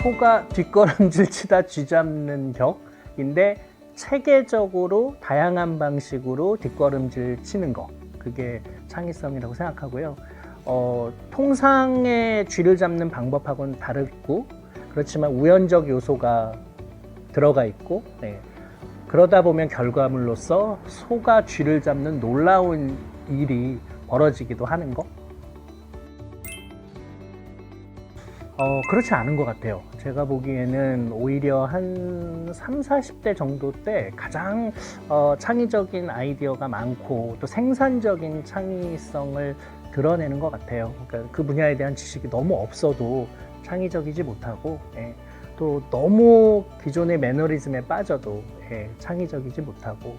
소가 뒷걸음질 치다 쥐잡는 격인데 체계적으로 다양한 방식으로 뒷걸음질 치는 거, 그게 창의성이라고 생각하고요. 통상의 쥐를 잡는 방법하고는 다르고 그렇지만 우연적 요소가 들어가 있고, 네. 그러다 보면 결과물로서 소가 쥐를 잡는 놀라운 일이 벌어지기도 하는 거. 그렇지 않은 것 같아요. 제가 보기에는 오히려 한 30, 40대 정도 때 가장 창의적인 아이디어가 많고 또 생산적인 창의성을 드러내는 것 같아요. 그러니까 그 분야에 대한 지식이 너무 없어도 창의적이지 못하고, 예, 또 너무 기존의 매너리즘에 빠져도, 예, 창의적이지 못하고,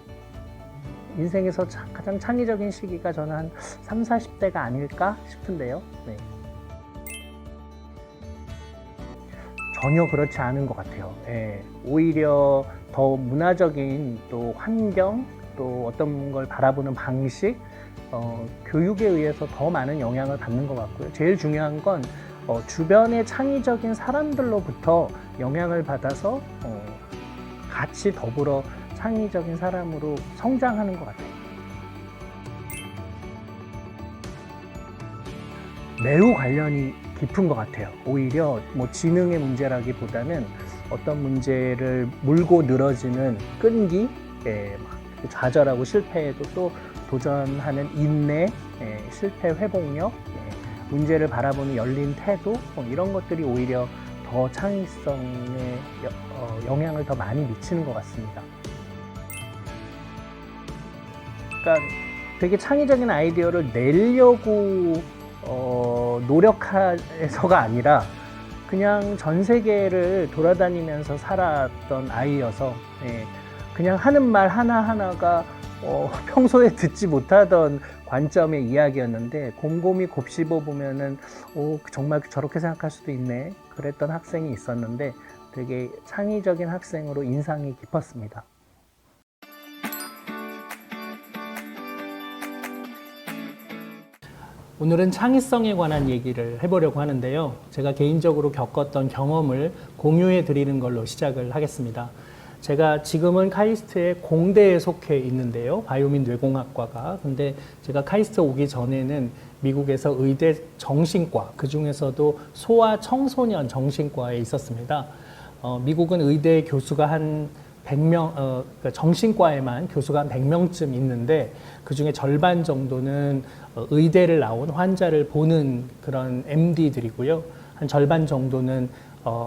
인생에서 가장 창의적인 시기가 저는 한 30, 40대가 아닐까 싶은데요. 네. 전혀 그렇지 않은 것 같아요. 예, 오히려 더 문화적인 또 환경, 또 어떤 걸 바라보는 방식, 교육에 의해서 더 많은 영향을 받는 것 같고요. 제일 중요한 건 주변의 창의적인 사람들로부터 영향을 받아서 같이 더불어 창의적인 사람으로 성장하는 것 같아요. 매우 관련이 깊은 것 같아요. 오히려 뭐 지능의 문제라기보다는 어떤 문제를 물고 늘어지는 끈기, 막 좌절하고 실패해도 또 도전하는 인내, 실패 회복력, 문제를 바라보는 열린 태도, 이런 것들이 오히려 더 창의성에 영향을 더 많이 미치는 것 같습니다. 그러니까 되게 창의적인 아이디어를 내려고 노력해서가 아니라 그냥 전 세계를 돌아다니면서 살았던 아이여서, 예, 그냥 하는 말 하나하나가 평소에 듣지 못하던 관점의 이야기였는데 곰곰이 곱씹어 보면은 정말 저렇게 생각할 수도 있네, 그랬던 학생이 있었는데 되게 창의적인 학생으로 인상이 깊었습니다. 오늘은 창의성에 관한 얘기를 해보려고 하는데요. 제가 개인적으로 겪었던 경험을 공유해 드리는 걸로 시작을 하겠습니다. 제가 지금은 카이스트의 공대에 속해 있는데요. 바이오민 뇌공학과가. 근데 제가 카이스트 오기 전에는 미국에서 의대 정신과, 그 중에서도 소아 청소년 정신과에 있었습니다. 미국은 의대 교수가 한 100명, 그러니까 정신과에만 교수가 한 100명쯤 있는데 그 중에 절반 정도는 의대를 나온 환자를 보는 그런 MD들이고요. 한 절반 정도는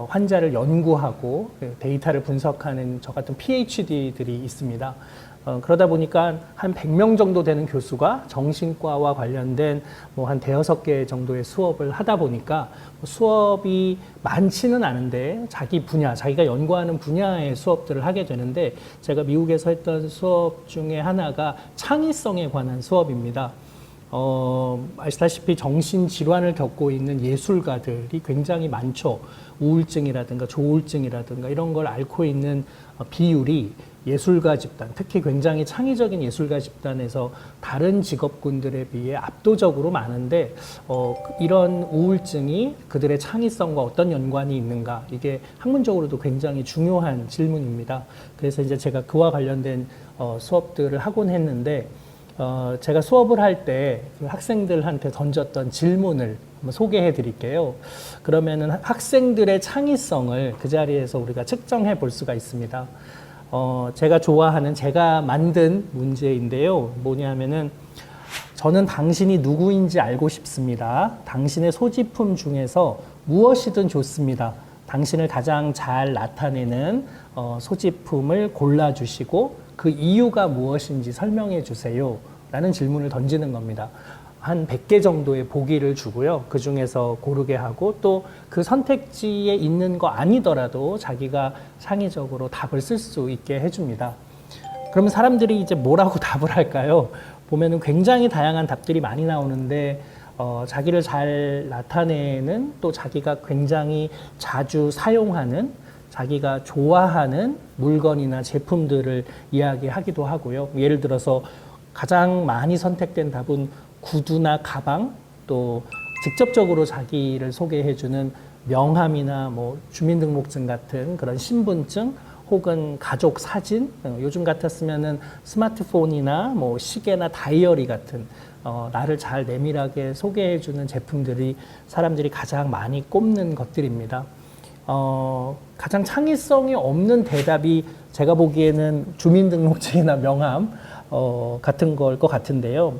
환자를 연구하고 데이터를 분석하는 저 같은 PhD들이 있습니다. 그러다 보니까 한 100명 정도 되는 교수가 정신과와 관련된 뭐 한 5-6개 정도의 수업을 하다 보니까 수업이 많지는 않은데 자기 분야, 자기가 연구하는 분야의 수업들을 하게 되는데, 제가 미국에서 했던 수업 중에 하나가 창의성에 관한 수업입니다. 아시다시피 정신질환을 겪고 있는 예술가들이 굉장히 많죠. 우울증이라든가 조울증이라든가 이런 걸 앓고 있는 비율이 예술가 집단, 특히 굉장히 창의적인 예술가 집단에서 다른 직업군들에 비해 압도적으로 많은데, 이런 우울증이 그들의 창의성과 어떤 연관이 있는가, 이게 학문적으로도 굉장히 중요한 질문입니다. 그래서 이제 제가 그와 관련된 수업들을 하곤 했는데, 제가 수업을 할 때 학생들한테 던졌던 질문을 한번 소개해 드릴게요. 그러면은 학생들의 창의성을 그 자리에서 우리가 측정해 볼 수가 있습니다. 제가 좋아하는, 제가 만든 문제인데요. 뭐냐면은, 저는 당신이 누구인지 알고 싶습니다. 당신의 소지품 중에서 무엇이든 좋습니다. 당신을 가장 잘 나타내는 소지품을 골라주시고 그 이유가 무엇인지 설명해 주세요. 라는 질문을 던지는 겁니다. 한 100개 정도의 보기를 주고요. 그 중에서 고르게 하고, 또 그 선택지에 있는 거 아니더라도 자기가 창의적으로 답을 쓸 수 있게 해줍니다. 그러면 사람들이 이제 뭐라고 답을 할까요? 보면은 굉장히 다양한 답들이 많이 나오는데, 자기를 잘 나타내는, 또 자기가 굉장히 자주 사용하는, 자기가 좋아하는 물건이나 제품들을 이야기하기도 하고요. 예를 들어서 가장 많이 선택된 답은 구두나 가방, 또 직접적으로 자기를 소개해주는 명함이나 뭐 주민등록증 같은 그런 신분증 혹은 가족 사진, 요즘 같았으면은 스마트폰이나 뭐 시계나 다이어리 같은 나를 잘 내밀하게 소개해주는 제품들이 사람들이 가장 많이 꼽는 것들입니다. 가장 창의성이 없는 대답이 제가 보기에는 주민등록증이나 명함 같은 걸 것 같은데요.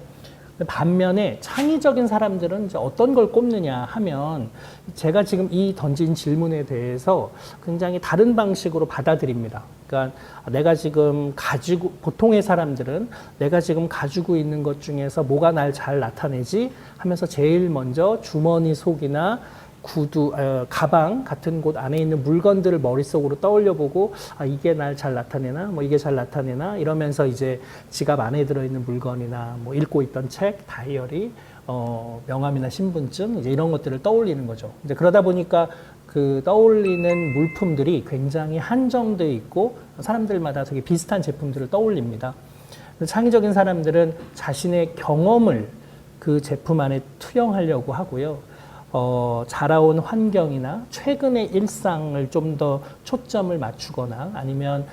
반면에 창의적인 사람들은 이제 어떤 걸 꼽느냐 하면 제가 지금 이 던진 질문에 대해서 굉장히 다른 방식으로 받아들입니다. 그러니까 내가 지금 가지고, 보통의 사람들은 내가 지금 가지고 있는 것 중에서 뭐가 날 잘 나타내지 하면서 제일 먼저 주머니 속이나 구두, 가방 같은 곳 안에 있는 물건들을 머릿속으로 떠올려 보고 이게 날 잘 나타내나 뭐 이게 잘 나타내나 이러면서 이제 지갑 안에 들어있는 물건이나 뭐 읽고 있던 책, 다이어리, 명함이나 신분증 이제 이런 것들을 떠올리는 거죠. 이제 그러다 보니까 그 떠올리는 물품들이 굉장히 한정되어 있고 사람들마다 되게 비슷한 제품들을 떠올립니다. 창의적인 사람들은 자신의 경험을 그 제품 안에 투영하려고 하고요. 자라온 환경이나 최근의 일상을 좀 더 초점을 맞추거나 아니면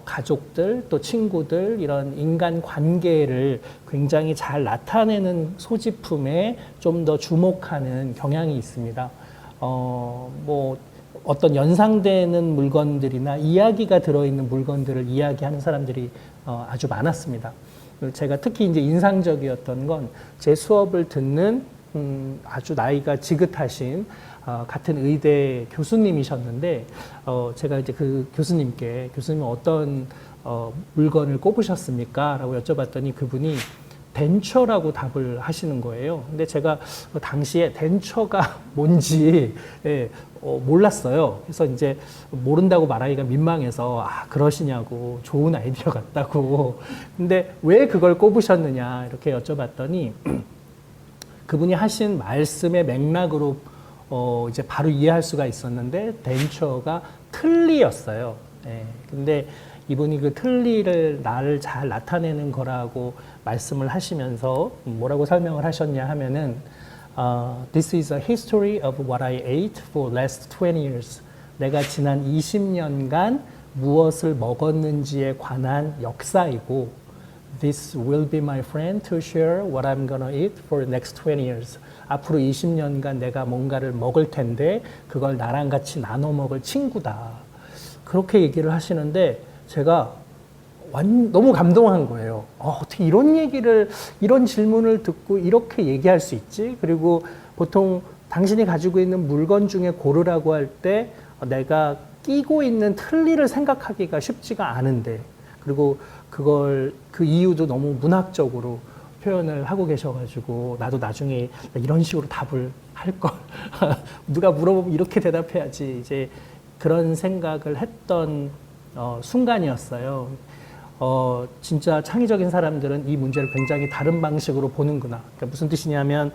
가족들 또 친구들 이런 인간 관계를 굉장히 잘 나타내는 소지품에 좀 더 주목하는 경향이 있습니다. 뭐 어떤 연상되는 물건들이나 이야기가 들어있는 물건들을 이야기하는 사람들이 아주 많았습니다. 제가 특히 이제 인상적이었던 건 제 수업을 듣는 아주 나이가 지긋하신 같은 의대 교수님이셨는데 제가 이제 그 교수님께 교수님은 어떤 물건을 꼽으셨습니까? 라고 여쭤봤더니 그분이 덴처라고 답을 하시는 거예요. 근데 제가 당시에 덴처가 뭔지 몰랐어요. 그래서 이제 모른다고 말하기가 민망해서 그러시냐고 좋은 아이디어 같다고. 근데 왜 그걸 꼽으셨느냐 이렇게 여쭤봤더니 그분이 하신 말씀의 맥락으로 이제 바로 이해할 수가 있었는데 덴처가 틀니였어요. 근데 이분이 그 틀니를 나를 잘 나타내는 거라고 말씀을 하시면서 뭐라고 설명을 하셨냐 하면은 This is a history of what I ate for last 20 years. 내가 지난 20년간 무엇을 먹었는지에 관한 역사이고 This will be my friend to share what I'm gonna eat for the next 20 years. 앞으로 20년간 내가 뭔가를 먹을 텐데 그걸 나랑 같이 나눠 먹을 친구다. 그렇게 얘기를 하시는데 제가 너무 감동한 거예요. 어떻게 이런 얘기를, 이런 질문을 듣고 이렇게 얘기할 수 있지? 그리고 보통 당신이 가지고 있는 물건 중에 고르라고 할 때 내가 끼고 있는 틀니를 생각하기가 쉽지가 않은데 그리고 그 이유도 너무 문학적으로 표현을 하고 계셔가지고 나도 나중에 이런 식으로 답을 할 걸. 누가 물어보면 이렇게 대답해야지. 이제 그런 생각을 했던 순간이었어요. 진짜 창의적인 사람들은 이 문제를 굉장히 다른 방식으로 보는구나. 그러니까 무슨 뜻이냐면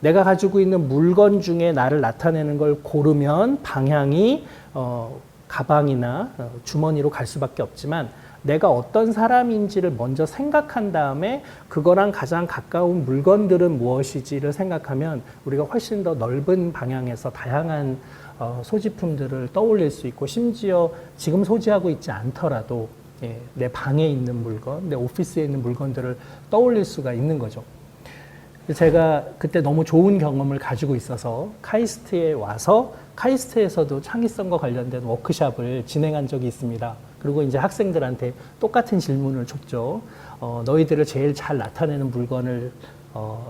내가 가지고 있는 물건 중에 나를 나타내는 걸 고르면 방향이 가방이나 주머니로 갈 수밖에 없지만 내가 어떤 사람인지를 먼저 생각한 다음에 그거랑 가장 가까운 물건들은 무엇이지를 생각하면 우리가 훨씬 더 넓은 방향에서 다양한 소지품들을 떠올릴 수 있고 심지어 지금 소지하고 있지 않더라도 내 방에 있는 물건, 내 오피스에 있는 물건들을 떠올릴 수가 있는 거죠. 제가 그때 너무 좋은 경험을 가지고 있어서 카이스트에 와서 카이스트에서도 창의성과 관련된 워크숍을 진행한 적이 있습니다. 그리고 이제 학생들한테 똑같은 질문을 줬죠. 너희들을 제일 잘 나타내는 물건을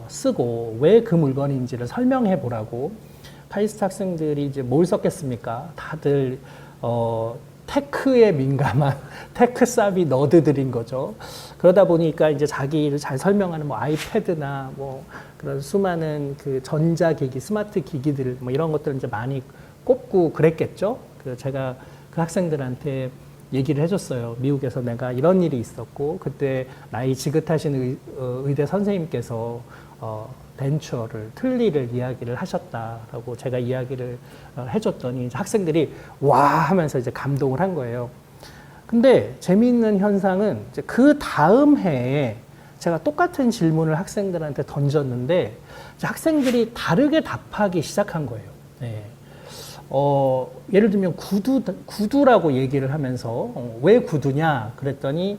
쓰고 왜 그 물건인지를 설명해 보라고. 카이스트 학생들이 이제 뭘 썼겠습니까? 다들 테크에 민감한 테크사비 너드들인 거죠. 그러다 보니까 이제 자기를 잘 설명하는 뭐 아이패드나 뭐 그런 수많은 그 전자기기, 스마트 기기들 뭐 이런 것들을 이제 많이 꼽고 그랬겠죠. 제가 그 학생들한테 얘기를 해줬어요. 미국에서 내가 이런 일이 있었고 그때 나이 지긋하신 의대 선생님께서 덴처를, 틀니를 이야기를 하셨다라고 제가 이야기를 해줬더니 학생들이 와 하면서 이제 감동을 한 거예요. 근데 재미있는 현상은 이제 그 다음 해에 제가 똑같은 질문을 학생들한테 던졌는데 학생들이 다르게 답하기 시작한 거예요. 네. 예를 들면 구두라고 얘기를 하면서 왜 구두냐 그랬더니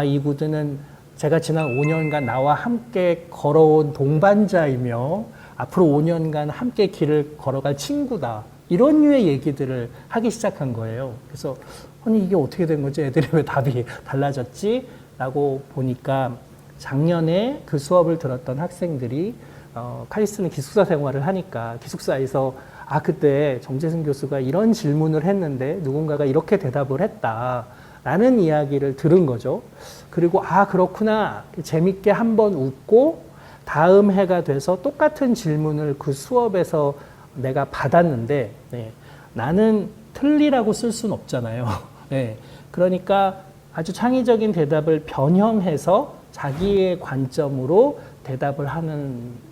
이 구두는 제가 지난 5년간 나와 함께 걸어온 동반자이며 앞으로 5년간 함께 길을 걸어갈 친구다. 이런 류의 얘기들을 하기 시작한 거예요. 그래서 아니 이게 어떻게 된 거지? 애들이 왜 답이 달라졌지? 라고 보니까 작년에 그 수업을 들었던 학생들이 카리스트는 기숙사 생활을 하니까 기숙사에서 그때 정재승 교수가 이런 질문을 했는데 누군가가 이렇게 대답을 했다. 라는 이야기를 들은 거죠. 그리고 그렇구나. 재밌게 한번 웃고 다음 해가 돼서 똑같은 질문을 그 수업에서 내가 받았는데 나는 틀리라고 쓸 수는 없잖아요. 그러니까 아주 창의적인 대답을 변형해서 자기의 관점으로 대답을 하는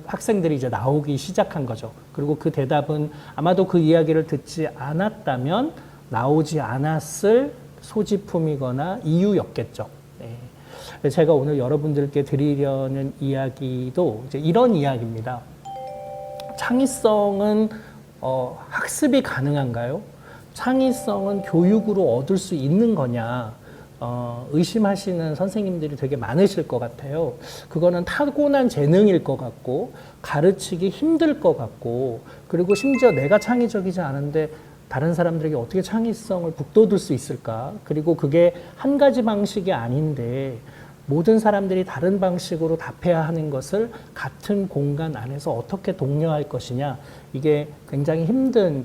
학생들이 이제 나오기 시작한 거죠. 그리고 그 대답은 아마도 그 이야기를 듣지 않았다면 나오지 않았을 소지품이거나 이유였겠죠. 제가 오늘 여러분들께 드리려는 이야기도 이제 이런 이야기입니다. 창의성은 학습이 가능한가요? 창의성은 교육으로 얻을 수 있는 거냐? 의심하시는 선생님들이 되게 많으실 것 같아요. 그거는 타고난 재능일 것 같고 가르치기 힘들 것 같고 그리고 심지어 내가 창의적이지 않은데 다른 사람들에게 어떻게 창의성을 북돋을 수 있을까? 그리고 그게 한 가지 방식이 아닌데 모든 사람들이 다른 방식으로 답해야 하는 것을 같은 공간 안에서 어떻게 독려할 것이냐? 이게 굉장히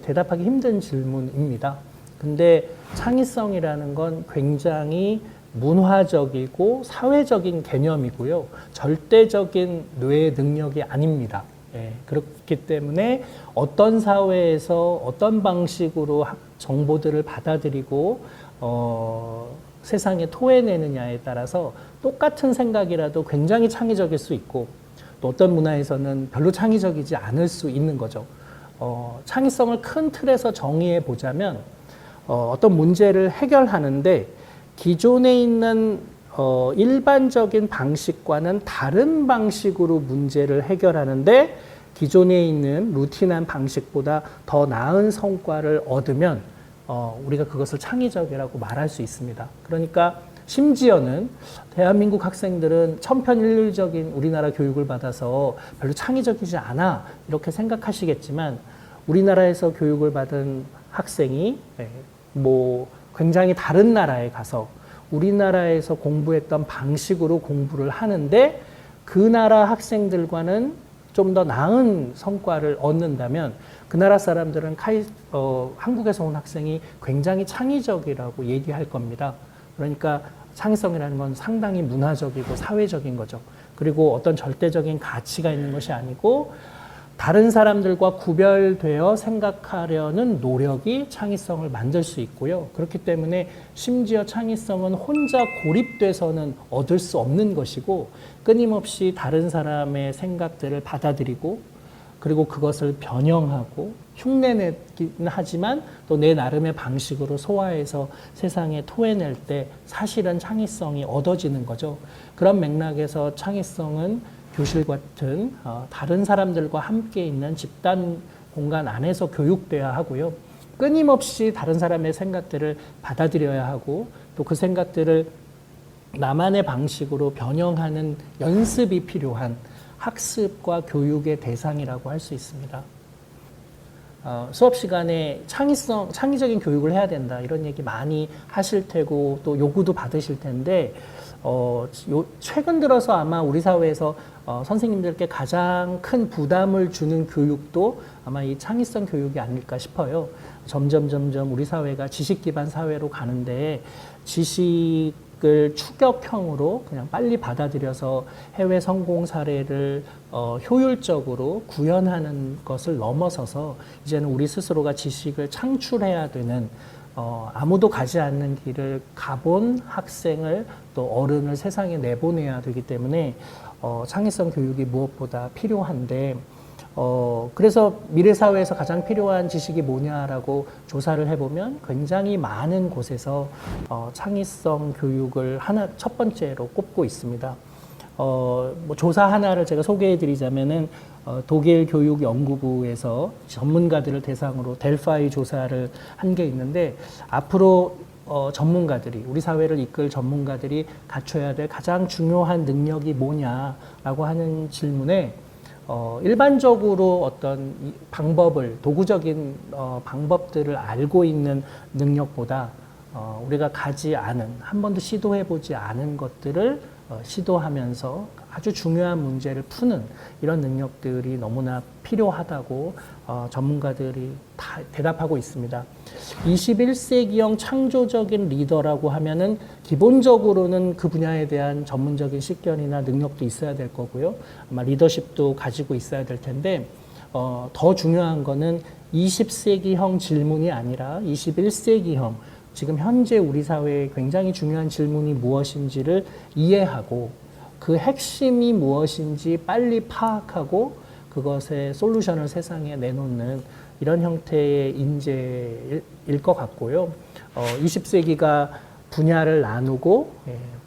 대답하기 힘든 질문입니다. 근데 창의성이라는 건 굉장히 문화적이고 사회적인 개념이고요. 절대적인 뇌의 능력이 아닙니다. 그렇기 때문에 어떤 사회에서 어떤 방식으로 정보들을 받아들이고 세상에 토해내느냐에 따라서 똑같은 생각이라도 굉장히 창의적일 수 있고 또 어떤 문화에서는 별로 창의적이지 않을 수 있는 거죠. 창의성을 큰 틀에서 정의해 보자면 어떤 문제를 해결하는데 기존에 있는 일반적인 방식과는 다른 방식으로 문제를 해결하는데 기존에 있는 루틴한 방식보다 더 나은 성과를 얻으면 우리가 그것을 창의적이라고 말할 수 있습니다. 그러니까 심지어는 대한민국 학생들은 천편일률적인 우리나라 교육을 받아서 별로 창의적이지 않아 이렇게 생각하시겠지만 우리나라에서 교육을 받은 학생이 굉장히 다른 나라에 가서 우리나라에서 공부했던 방식으로 공부를 하는데 그 나라 학생들과는 좀 더 나은 성과를 얻는다면 그 나라 사람들은 한국에서 온 학생이 굉장히 창의적이라고 얘기할 겁니다. 그러니까 창의성이라는 건 상당히 문화적이고 사회적인 거죠. 그리고 어떤 절대적인 가치가 있는 것이 아니고 다른 사람들과 구별되어 생각하려는 노력이 창의성을 만들 수 있고요. 그렇기 때문에 심지어 창의성은 혼자 고립돼서는 얻을 수 없는 것이고 끊임없이 다른 사람의 생각들을 받아들이고 그리고 그것을 변형하고 흉내내긴 하지만 또 내 나름의 방식으로 소화해서 세상에 토해낼 때 사실은 창의성이 얻어지는 거죠. 그런 맥락에서 창의성은 교실 같은 다른 사람들과 함께 있는 집단 공간 안에서 교육돼야 하고요. 끊임없이 다른 사람의 생각들을 받아들여야 하고 또 그 생각들을 나만의 방식으로 변형하는 연습이 필요한 학습과 교육의 대상이라고 할 수 있습니다. 수업 시간에 창의적인 교육을 해야 된다 이런 얘기 많이 하실 테고 또 요구도 받으실 텐데 최근 들어서 아마 우리 사회에서 선생님들께 가장 큰 부담을 주는 교육도 아마 이 창의성 교육이 아닐까 싶어요. 점점 우리 사회가 지식 기반 사회로 가는데 지식을 추격형으로 그냥 빨리 받아들여서 해외 성공 사례를 효율적으로 구현하는 것을 넘어서서 이제는 우리 스스로가 지식을 창출해야 되는 아무도 가지 않는 길을 가본 학생을 또 어른을 세상에 내보내야 되기 때문에 창의성 교육이 무엇보다 필요한데 그래서 미래 사회에서 가장 필요한 지식이 뭐냐라고 조사를 해보면 굉장히 많은 곳에서 창의성 교육을 첫 번째로 꼽고 있습니다. 뭐 조사 하나를 제가 소개해 드리자면은 독일 교육연구부에서 전문가들을 대상으로 델파이 조사를 한 게 있는데 앞으로 전문가들이 우리 사회를 이끌 전문가들이 갖춰야 될 가장 중요한 능력이 뭐냐라고 하는 질문에 일반적으로 어떤 방법을 도구적인 방법들을 알고 있는 능력보다 우리가 가지 않은 한 번도 시도해 보지 않은 것들을 시도하면서 아주 중요한 문제를 푸는 이런 능력들이 너무나 필요하다고 전문가들이 다 대답하고 있습니다. 21세기형 창조적인 리더라고 하면은 기본적으로는 그 분야에 대한 전문적인 식견이나 능력도 있어야 될 거고요. 아마 리더십도 가지고 있어야 될 텐데 더 중요한 거는 20세기형 질문이 아니라 21세기형 지금 현재 우리 사회에 굉장히 중요한 질문이 무엇인지를 이해하고 그 핵심이 무엇인지 빨리 파악하고 그것의 솔루션을 세상에 내놓는 이런 형태의 인재일 것 같고요. 20세기가 분야를 나누고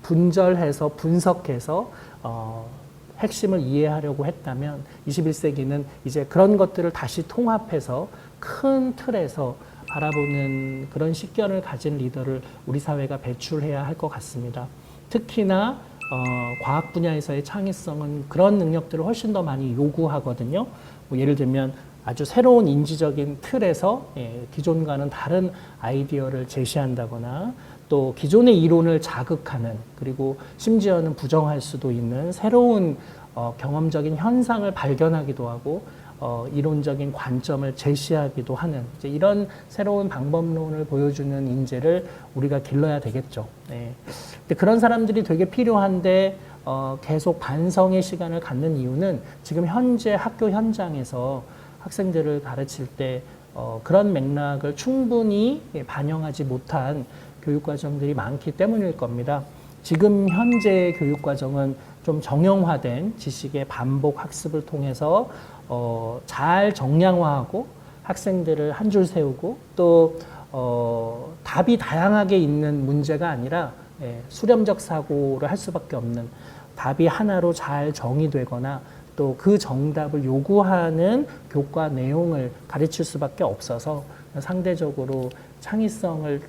분절해서 분석해서 핵심을 이해하려고 했다면 21세기는 이제 그런 것들을 다시 통합해서 큰 틀에서 바라보는 그런 식견을 가진 리더를 우리 사회가 배출해야 할 것 같습니다. 특히나 과학 분야에서의 창의성은 그런 능력들을 훨씬 더 많이 요구하거든요. 뭐 예를 들면 아주 새로운 인지적인 틀에서 기존과는 다른 아이디어를 제시한다거나 또 기존의 이론을 자극하는 그리고 심지어는 부정할 수도 있는 새로운 경험적인 현상을 발견하기도 하고 이론적인 관점을 제시하기도 하는 이제 이런 새로운 방법론을 보여주는 인재를 우리가 길러야 되겠죠. 네. 근데 그런 사람들이 되게 필요한데 계속 반성의 시간을 갖는 이유는 지금 현재 학교 현장에서 학생들을 가르칠 때 그런 맥락을 충분히 반영하지 못한 교육과정들이 많기 때문일 겁니다. 지금 현재 교육과정은 좀 정형화된 지식의 반복 학습을 통해서 잘 정량화하고 학생들을 한 줄 세우고 또 답이 다양하게 있는 문제가 아니라 수렴적 사고를 할 수밖에 없는 답이 하나로 잘 정의되거나 또 그 정답을 요구하는 교과 내용을 가르칠 수밖에 없어서 상대적으로 창의성을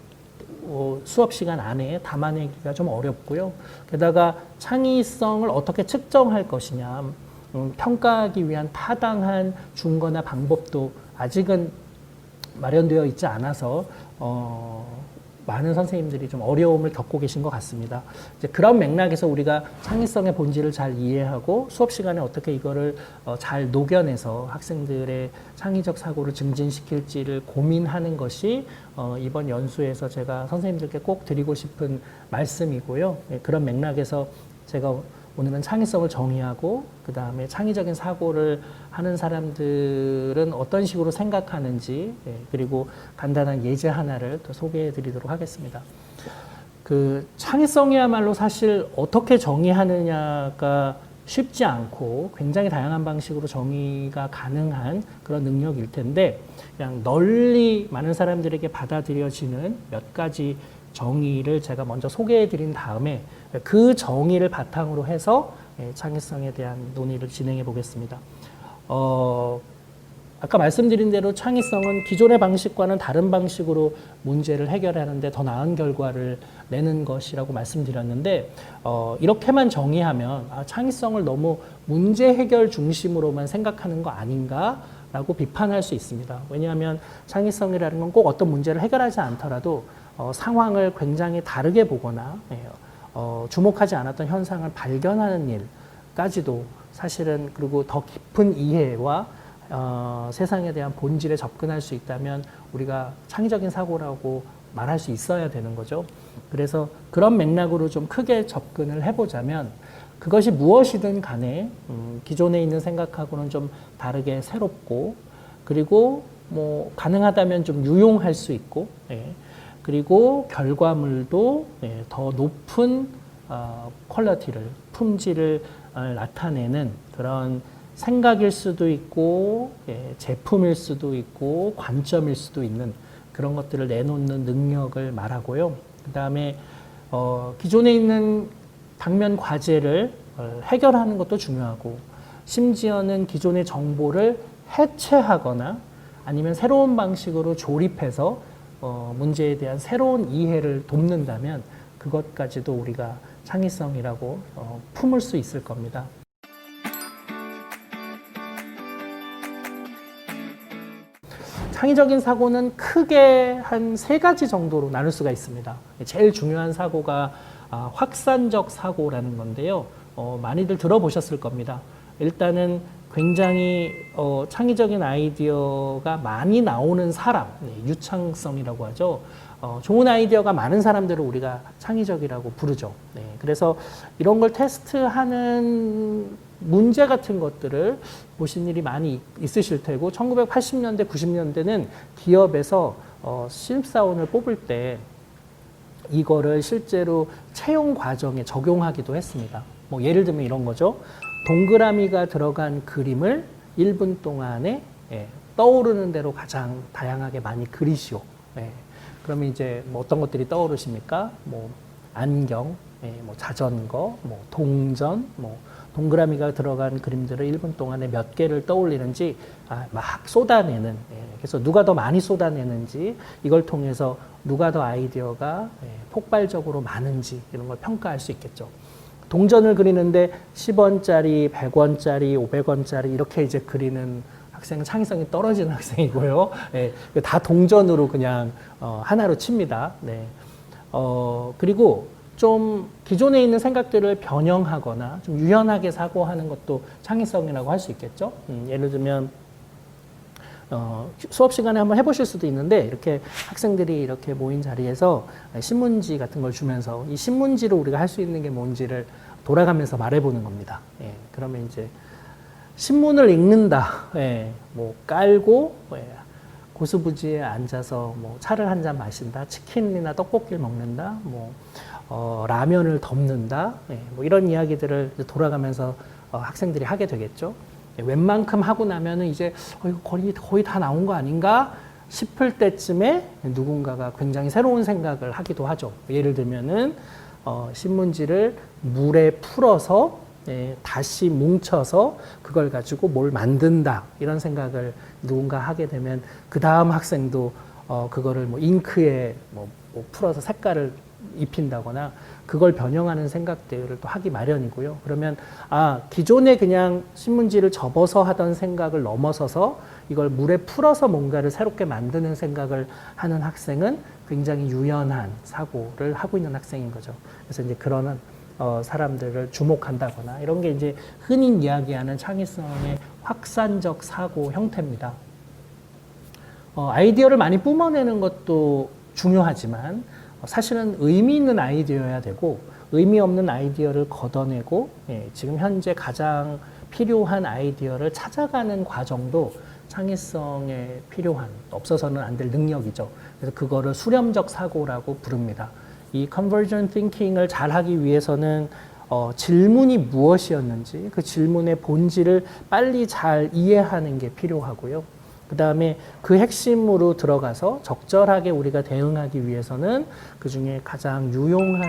수업 시간 안에 담아내기가 좀 어렵고요. 게다가 창의성을 어떻게 측정할 것이냐, 평가하기 위한 타당한 준거나 방법도 아직은 마련되어 있지 않아서 많은 선생님들이 좀 어려움을 겪고 계신 것 같습니다. 이제 그런 맥락에서 우리가 창의성의 본질을 잘 이해하고 수업 시간에 어떻게 이거를 잘 녹여내서 학생들의 창의적 사고를 증진시킬지를 고민하는 것이 이번 연수에서 제가 선생님들께 꼭 드리고 싶은 말씀이고요. 그런 맥락에서 제가 오늘은 창의성을 정의하고 그 다음에 창의적인 사고를 하는 사람들은 어떤 식으로 생각하는지 그리고 간단한 예제 하나를 또 소개해 드리도록 하겠습니다. 그 창의성이야말로 사실 어떻게 정의하느냐가 쉽지 않고 굉장히 다양한 방식으로 정의가 가능한 그런 능력일 텐데 그냥 널리 많은 사람들에게 받아들여지는 몇 가지 정의를 제가 먼저 소개해 드린 다음에 그 정의를 바탕으로 해서 창의성에 대한 논의를 진행해 보겠습니다. 아까 말씀드린 대로 창의성은 기존의 방식과는 다른 방식으로 문제를 해결하는데 더 나은 결과를 내는 것이라고 말씀드렸는데 이렇게만 정의하면 창의성을 너무 문제 해결 중심으로만 생각하는 거 아닌가? 라고 비판할 수 있습니다. 왜냐하면 창의성이라는 건 꼭 어떤 문제를 해결하지 않더라도 상황을 굉장히 다르게 보거나 주목하지 않았던 현상을 발견하는 일까지도 사실은 그리고 더 깊은 이해와 세상에 대한 본질에 접근할 수 있다면 우리가 창의적인 사고라고 말할 수 있어야 되는 거죠. 그래서 그런 맥락으로 좀 크게 접근을 해보자면 그것이 무엇이든 간에 기존에 있는 생각하고는 좀 다르게 새롭고 그리고 뭐 가능하다면 좀 유용할 수 있고 그리고 결과물도 더 높은 퀄리티를 품질을 나타내는 그런 생각일 수도 있고 제품일 수도 있고 관점일 수도 있는 그런 것들을 내놓는 능력을 말하고요. 그 다음에 기존에 있는 당면 과제를 해결하는 것도 중요하고 심지어는 기존의 정보를 해체하거나 아니면 새로운 방식으로 조립해서 문제에 대한 새로운 이해를 돕는다면 그것까지도 우리가 창의성이라고 품을 수 있을 겁니다. 창의적인 사고는 크게 한 3가지 정도로 나눌 수가 있습니다. 제일 중요한 사고가 확산적 사고라는 건데요. 많이들 들어보셨을 겁니다. 일단은 굉장히 창의적인 아이디어가 많이 나오는 사람, 유창성이라고 하죠. 좋은 아이디어가 많은 사람들을 우리가 창의적이라고 부르죠. 그래서 이런 걸 테스트하는 문제 같은 것들을 보신 일이 많이 있으실 테고 1980년대, 90년대는 기업에서 신입사원을 뽑을 때 이거를 실제로 채용 과정에 적용하기도 했습니다. 뭐 예를 들면 이런 거죠. 동그라미가 들어간 그림을 1분 동안에 떠오르는 대로 가장 다양하게 많이 그리시오. 그러면 이제 뭐 어떤 것들이 떠오르십니까? 뭐 안경, 뭐 자전거, 뭐 동전, 뭐 동그라미가 들어간 그림들을 1분 동안에 몇 개를 떠올리는지 막 쏟아내는, 그래서 누가 더 많이 쏟아내는지 이걸 통해서 누가 더 아이디어가 폭발적으로 많은지 이런 걸 평가할 수 있겠죠. 동전을 그리는데 10원짜리, 100원짜리, 500원짜리 이렇게 이제 그리는 학생은 창의성이 떨어지는 학생이고요. 다 동전으로 그냥 하나로 칩니다. 그리고 좀 기존에 있는 생각들을 변형하거나 좀 유연하게 사고하는 것도 창의성이라고 할 수 있겠죠. 예를 들면 수업 시간에 한번 해보실 수도 있는데 이렇게 학생들이 이렇게 모인 자리에서 신문지 같은 걸 주면서 이 신문지로 우리가 할 수 있는 게 뭔지를 돌아가면서 말해보는 겁니다. 그러면 이제 신문을 읽는다. 뭐 깔고 고수부지에 앉아서 뭐 차를 한 잔 마신다. 치킨이나 떡볶이를 먹는다. 뭐 라면을 덮는다. 뭐 이런 이야기들을 돌아가면서 학생들이 하게 되겠죠. 웬만큼 하고 나면은 이제 이거 거의 다 나온 거 아닌가 싶을 때쯤에 누군가가 굉장히 새로운 생각을 하기도 하죠. 예를 들면은 신문지를 물에 풀어서 다시 뭉쳐서 그걸 가지고 뭘 만든다 이런 생각을 누군가 하게 되면 그 다음 학생도 그거를 뭐 잉크에 뭐 풀어서 색깔을 입힌다거나 그걸 변형하는 생각들을 또 하기 마련이고요. 그러면 기존에 그냥 신문지를 접어서 하던 생각을 넘어서서 이걸 물에 풀어서 뭔가를 새롭게 만드는 생각을 하는 학생은 굉장히 유연한 사고를 하고 있는 학생인 거죠. 그래서 이제 그런 사람들을 주목한다거나 이런 게 이제 흔히 이야기하는 창의성의 확산적 사고 형태입니다. 아이디어를 많이 뿜어내는 것도 중요하지만 사실은 의미 있는 아이디어여야 되고 의미 없는 아이디어를 걷어내고 지금 현재 가장 필요한 아이디어를 찾아가는 과정도 창의성에 필요한 없어서는 안 될 능력이죠. 그래서 그거를 수렴적 사고라고 부릅니다. 이 convergent thinking을 잘하기 위해서는 질문이 무엇이었는지 그 질문의 본질을 빨리 잘 이해하는 게 필요하고요. 그 다음에 그 핵심으로 들어가서 적절하게 우리가 대응하기 위해서는 그 중에 가장 유용한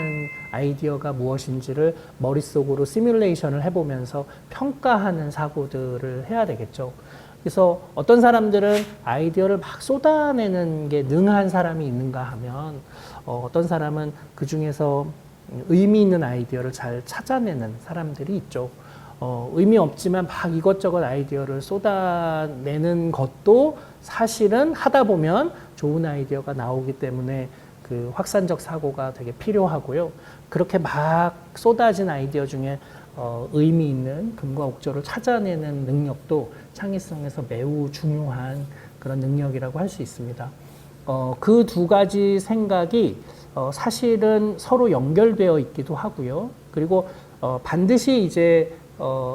아이디어가 무엇인지를 머릿속으로 시뮬레이션을 해보면서 평가하는 사고들을 해야 되겠죠. 그래서 어떤 사람들은 아이디어를 막 쏟아내는 게 능한 사람이 있는가 하면 어떤 사람은 그 중에서 의미 있는 아이디어를 잘 찾아내는 사람들이 있죠. 의미 없지만 막 이것저것 아이디어를 쏟아내는 것도 사실은 하다 보면 좋은 아이디어가 나오기 때문에 그 확산적 사고가 되게 필요하고요. 그렇게 막 쏟아진 아이디어 중에 의미 있는 근거 옥조를 찾아내는 능력도 창의성에서 매우 중요한 그런 능력이라고 할 수 있습니다. 그 두 가지 생각이 사실은 서로 연결되어 있기도 하고요. 그리고 반드시 이제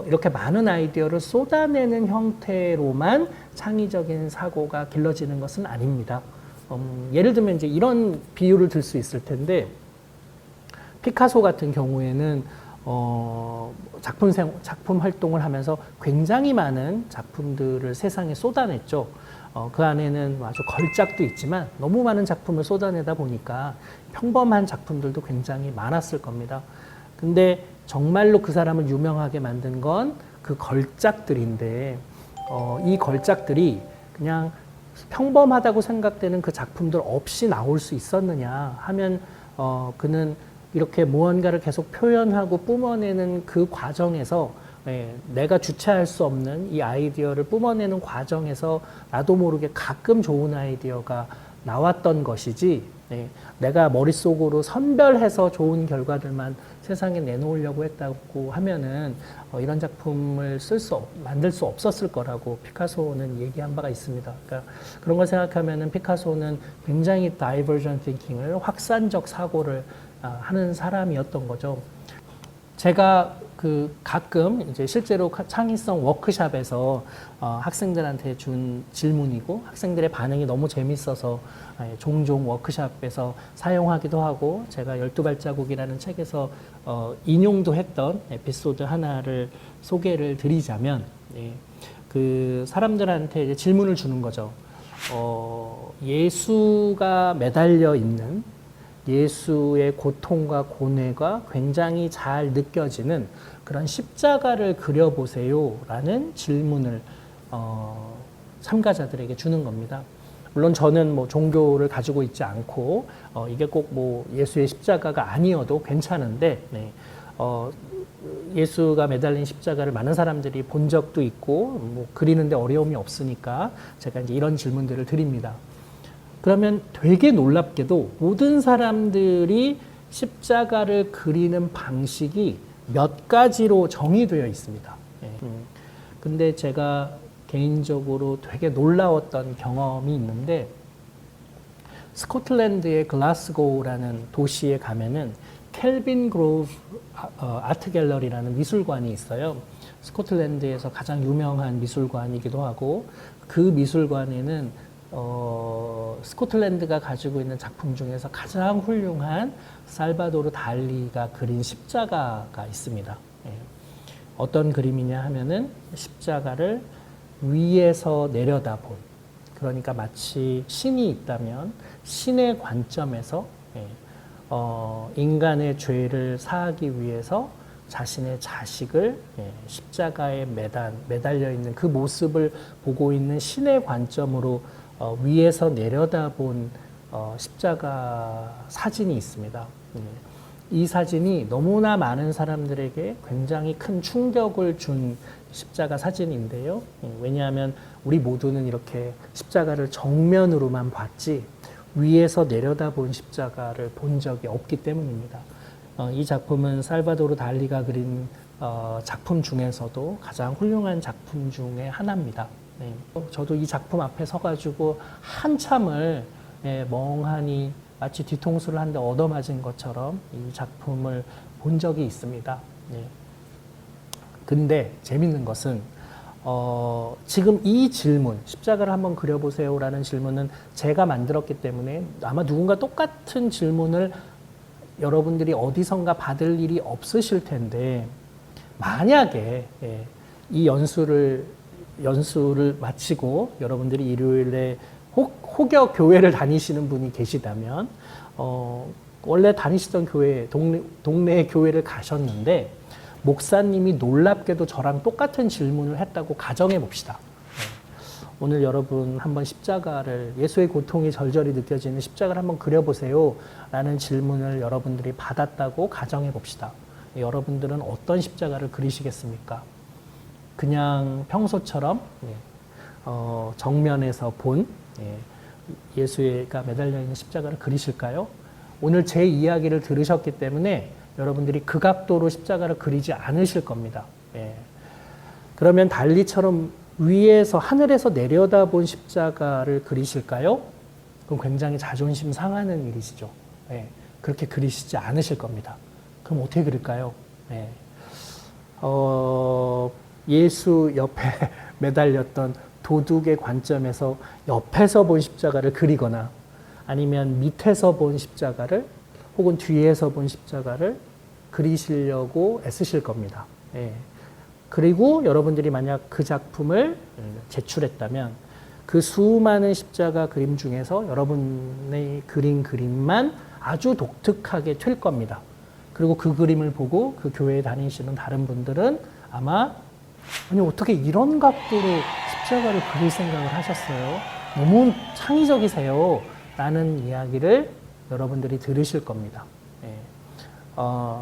이렇게 많은 아이디어를 쏟아내는 형태로만 창의적인 사고가 길러지는 것은 아닙니다. 예를 들면 이제 이런 비유를 들 수 있을 텐데, 피카소 같은 경우에는 작품 활동을 하면서 굉장히 많은 작품들을 세상에 쏟아냈죠. 그 안에는 아주 걸작도 있지만 너무 많은 작품을 쏟아내다 보니까 평범한 작품들도 굉장히 많았을 겁니다. 근데 정말로 그 사람을 유명하게 만든 건 그 걸작들인데 이 걸작들이 그냥 평범하다고 생각되는 그 작품들 없이 나올 수 있었느냐 하면 그는 이렇게 무언가를 계속 표현하고 뿜어내는 그 과정에서 내가 주체할 수 없는 이 아이디어를 뿜어내는 과정에서 나도 모르게 가끔 좋은 아이디어가 나왔던 것이지 내가 머릿속으로 선별해서 좋은 결과들만 세상에 내놓으려고 했다고 하면은 이런 작품을 만들 수 없었을 거라고 피카소는 얘기한 바가 있습니다. 그러니까 그런 걸 생각하면은 피카소는 굉장히 다이버전 띵킹을 확산적 사고를 하는 사람이었던 거죠. 제가 가끔 이제 실제로 창의성 워크샵에서 학생들한테 준 질문이고 학생들의 반응이 너무 재밌어서 종종 워크샵에서 사용하기도 하고 제가 12발자국이라는 책에서 인용도 했던 에피소드 하나를 소개를 드리자면 그 사람들한테 이제 질문을 주는 거죠. 예수가 매달려 있는 예수의 고통과 고뇌가 굉장히 잘 느껴지는 그런 십자가를 그려보세요 라는 질문을 참가자들에게 주는 겁니다. 물론 저는 뭐 종교를 가지고 있지 않고 이게 꼭 뭐 예수의 십자가가 아니어도 괜찮은데 예수가 매달린 십자가를 많은 사람들이 본 적도 있고 뭐 그리는데 어려움이 없으니까 제가 이제 이런 질문들을 드립니다. 그러면 되게 놀랍게도 모든 사람들이 십자가를 그리는 방식이 몇 가지로 정의되어 있습니다. 근데 제가 개인적으로 되게 놀라웠던 경험이 있는데 스코틀랜드의 글라스고우라는 도시에 가면은 켈빈 그로브 아트 갤러리라는 미술관이 있어요. 스코틀랜드에서 가장 유명한 미술관이기도 하고 그 미술관에는 스코틀랜드가 가지고 있는 작품 중에서 가장 훌륭한 살바도르 달리가 그린 십자가가 있습니다. 어떤 그림이냐 하면은 십자가를 위에서 내려다본, 그러니까 마치 신이 있다면 신의 관점에서 인간의 죄를 사하기 위해서 자신의 자식을 십자가에 매달려 있는 그 모습을 보고 있는 신의 관점으로 위에서 내려다본 십자가 사진이 있습니다. 이 사진이 너무나 많은 사람들에게 굉장히 큰 충격을 준 십자가 사진인데요. 왜냐하면 우리 모두는 이렇게 십자가를 정면으로만 봤지 위에서 내려다본 십자가를 본 적이 없기 때문입니다. 이 작품은 살바도르 달리가 그린 작품 중에서도 가장 훌륭한 작품 중에 하나입니다. 저도 이 작품 앞에 서가지고 한참을 멍하니 마치 뒤통수를 한 대 얻어맞은 것처럼 이 작품을 본 적이 있습니다. 근데 재밌는 것은 지금 이 질문, 십자가를 한번 그려보세요 라는 질문은 제가 만들었기 때문에 아마 누군가 똑같은 질문을 여러분들이 어디선가 받을 일이 없으실 텐데 만약에 이 연수를 마치고 여러분들이 일요일에 혹여 교회를 다니시는 분이 계시다면 원래 다니시던 교회, 동네의 교회를 가셨는데 목사님이 놀랍게도 저랑 똑같은 질문을 했다고 가정해 봅시다. 오늘 여러분 한번 십자가를, 예수의 고통이 절절히 느껴지는 십자가를 한번 그려보세요 라는 질문을 여러분들이 받았다고 가정해 봅시다. 여러분들은 어떤 십자가를 그리시겠습니까? 그냥 평소처럼 정면에서 본 예수가 매달려 있는 십자가를 그리실까요? 오늘 제 이야기를 들으셨기 때문에 여러분들이 그 각도로 십자가를 그리지 않으실 겁니다. 그러면 달리처럼 위에서 하늘에서 내려다본 십자가를 그리실까요? 그럼 굉장히 자존심 상하는 일이시죠. 그렇게 그리시지 않으실 겁니다. 그럼 어떻게 그릴까요? 예수 옆에 매달렸던 도둑의 관점에서 옆에서 본 십자가를 그리거나 아니면 밑에서 본 십자가를 혹은 뒤에서 본 십자가를 그리시려고 애쓰실 겁니다. 그리고 여러분들이 만약 그 작품을 제출했다면 그 수많은 십자가 그림 중에서 여러분의 그린 그림만 아주 독특하게 튈 겁니다. 그리고 그 그림을 보고 그 교회에 다니시는 다른 분들은 아마 아니 어떻게 이런 각도로 십자가를 그릴 생각을 하셨어요? 너무 창의적이세요. 라는 이야기를 여러분들이 들으실 겁니다. 예.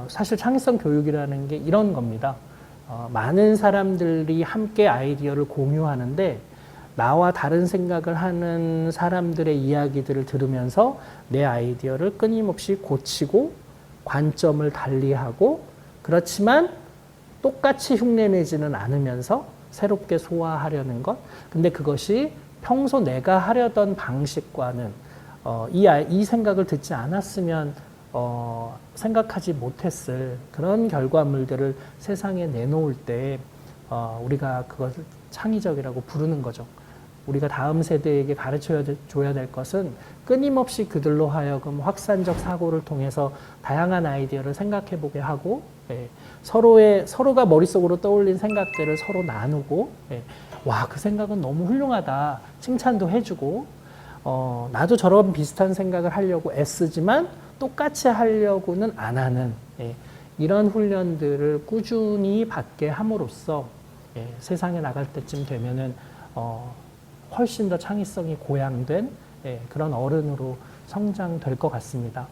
사실 창의성 교육이라는 게 이런 겁니다. 많은 사람들이 함께 아이디어를 공유하는데 나와 다른 생각을 하는 사람들의 이야기들을 들으면서 내 아이디어를 끊임없이 고치고 관점을 달리하고 그렇지만 똑같이 흉내내지는 않으면서 새롭게 소화하려는 것. 근데 그것이 평소 내가 하려던 방식과는 이 생각을 듣지 않았으면 생각하지 못했을 그런 결과물들을 세상에 내놓을 때 우리가 그것을 창의적이라고 부르는 거죠. 우리가 다음 세대에게 가르쳐줘야 될 것은 끊임없이 그들로 하여금 확산적 사고를 통해서 다양한 아이디어를 생각해보게 하고 서로가 머릿속으로 떠올린 생각들을 서로 나누고 와, 그 생각은 너무 훌륭하다 칭찬도 해주고 나도 저런 비슷한 생각을 하려고 애쓰지만 똑같이 하려고는 안 하는 이런 훈련들을 꾸준히 받게 함으로써 세상에 나갈 때쯤 되면은 훨씬 더 창의성이 고양된 그런 어른으로 성장될 것 같습니다.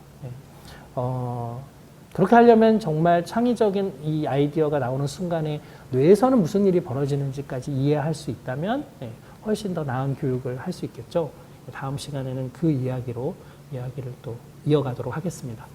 그렇게 하려면 정말 창의적인 이 아이디어가 나오는 순간에 뇌에서는 무슨 일이 벌어지는지까지 이해할 수 있다면 훨씬 더 나은 교육을 할 수 있겠죠. 다음 시간에는 그 이야기를 또 이어가도록 하겠습니다.